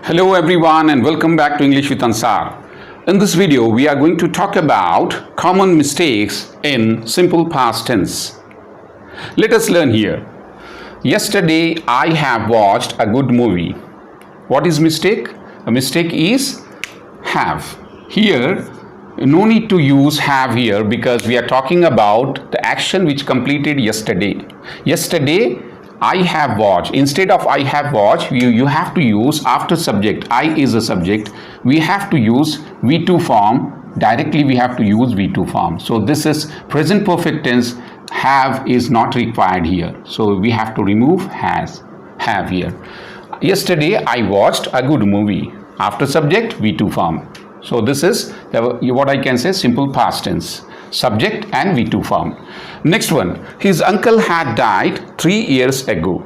Hello everyone and welcome back to English with Ansar. In this video, we are going to talk about common mistakes in simple past tense. Let us learn here. Yesterday, I have watched a good movie. What is mistake? A mistake is have. Here, no need to use have here because we are talking about the action which completed yesterday. Yesterday, I have watched. Instead of I have watched, you have to use after subject. I is a subject. We have to use V2 form. Directly we have to use V2 form. So this is present perfect tense. Have is not required here. So we have to remove have here. Yesterday I watched a good movie. After subject V2 form. So this is what I can say simple past tense. Subject and V2 form. Next one, his uncle had died 3 years ago.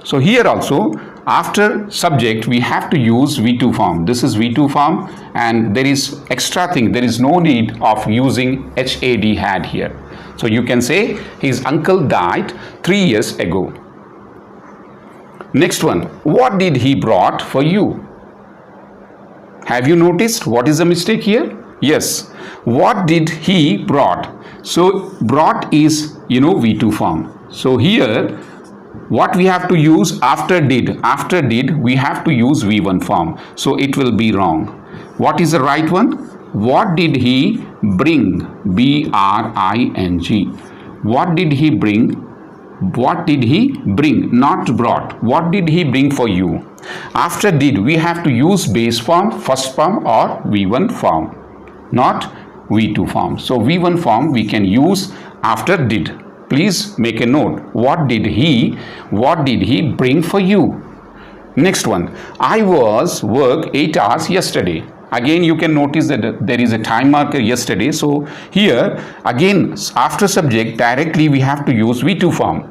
So here also after subject we have to use V2 form. This is V2 form and there is extra thing. There is no need of using had here. So you can say his uncle died 3 years ago. Next one, what did he brought for you? Have you noticed what is the mistake here? Yes. What did he brought? So brought is V2 form. So here what we have to use after did. After did we have to use V1 form. So it will be wrong. What is the right one? What did he bring? B-R-I-N-G. What did he bring? What did he bring? Not brought. What did he bring for you? After did we have to use base form, first form or V1 form. Not V2 form. So V1 form we can use after did. Please make a note. What did he bring for you? Next one. I was work 8 hours yesterday. Again you can notice that there is a time marker yesterday. So here again after subject directly we have to use V2 form.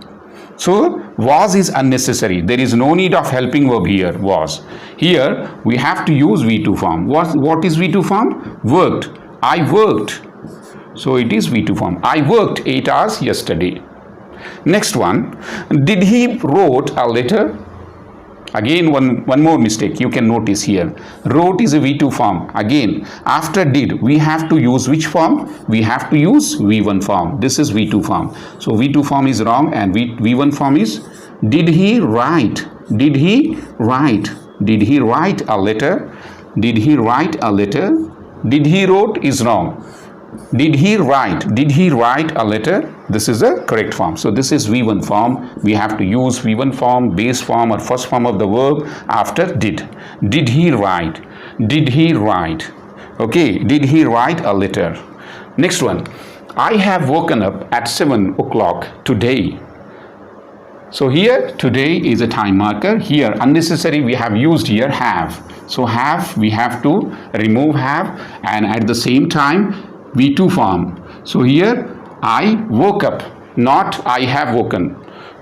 So was is unnecessary. There is no need of helping verb here, was. Here we have to use V2 form. What is V2 form? Worked. I worked. So it is V2 form. I worked 8 hours yesterday. Next one. Did he wrote a letter? Again one more mistake you can notice here. Wrote is a V2 form. Again after did we have to use which form? We have to use V1 form. This is V2 form. So V2 form is wrong and V1 form is did he write? Did he write? Did he write a letter? Did he write a letter? Did he wrote is wrong. Did he write? Did he write a letter? This is the correct form. So this is V1 form. We have to use V1 form, base form or first form of the verb after did. Did he write? Did he write? Okay. Did he write a letter? Next one. I have woken up at 7 o'clock today. So here today is a time marker. Here unnecessary we have used here have. So have we have to remove have and at the same time V2 form. So here I woke up, not I have woken.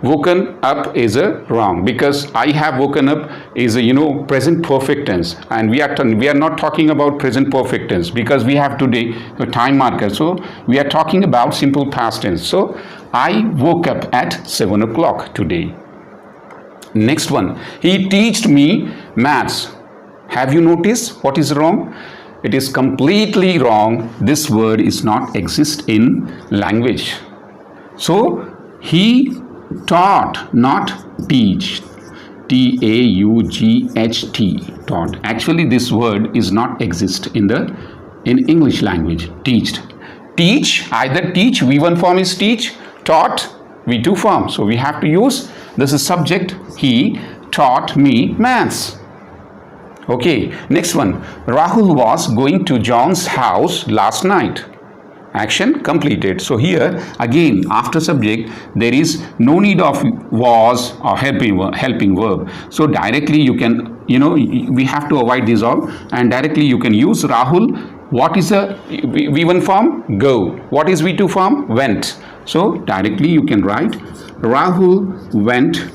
Woken up is a wrong because I have woken up is a present perfect tense and we are not talking about present perfect tense because we have today a time marker. So we are talking about simple past tense. So I woke up at 7 o'clock today. Next one. He taught me maths. Have you noticed what is wrong? It is completely wrong. This word is not exist in language. So he taught, not teach. T-A-U-G-H-T. Taught. Actually this word is not exist in English language. Teached. Teach, either teach, V1 form is teach, taught, V2 form. So we have to use, this is subject, he taught me maths. Okay, next one. Rahul was going to John's house last night. Action completed. So here again after subject there is no need of was or helping verb. So directly you can we have to avoid this all and directly you can use Rahul. What is the V1 form? Go. What is V2 form? Went. So directly you can write Rahul went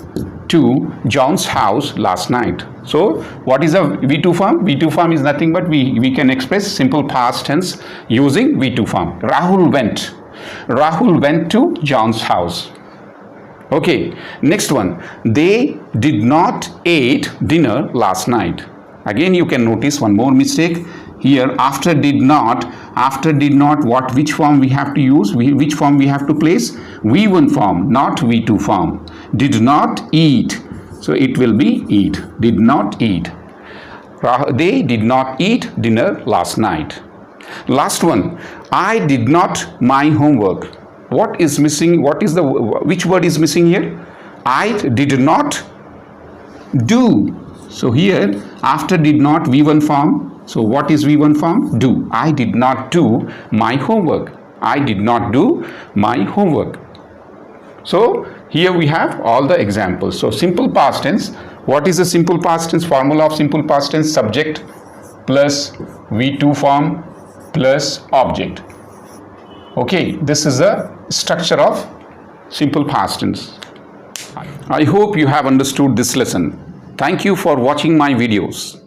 to John's house last night. So what is a V2 form? V2 form is nothing but we can express simple past tense using V2 form. Rahul went. Rahul went to John's house. Okay, next one. They did not eat dinner last night. Again, you can notice one more mistake here. After did not, which form we have to use? Which form we have to place? V1 form, not V2 form. Did not eat. So it will be eat. Did not eat. They did not eat dinner last night. Last one. I did not my homework. What is missing? Which word is missing here? I did not do. So here after did not, V1 form. So what is V1 form? Do. I did not do my homework. I did not do my homework. So here we have all the examples. So simple past tense. What is the simple past tense? Formula of simple past tense: subject plus V2 form plus object. Okay, this is the structure of simple past tense. I hope you have understood this lesson. Thank you for watching my videos.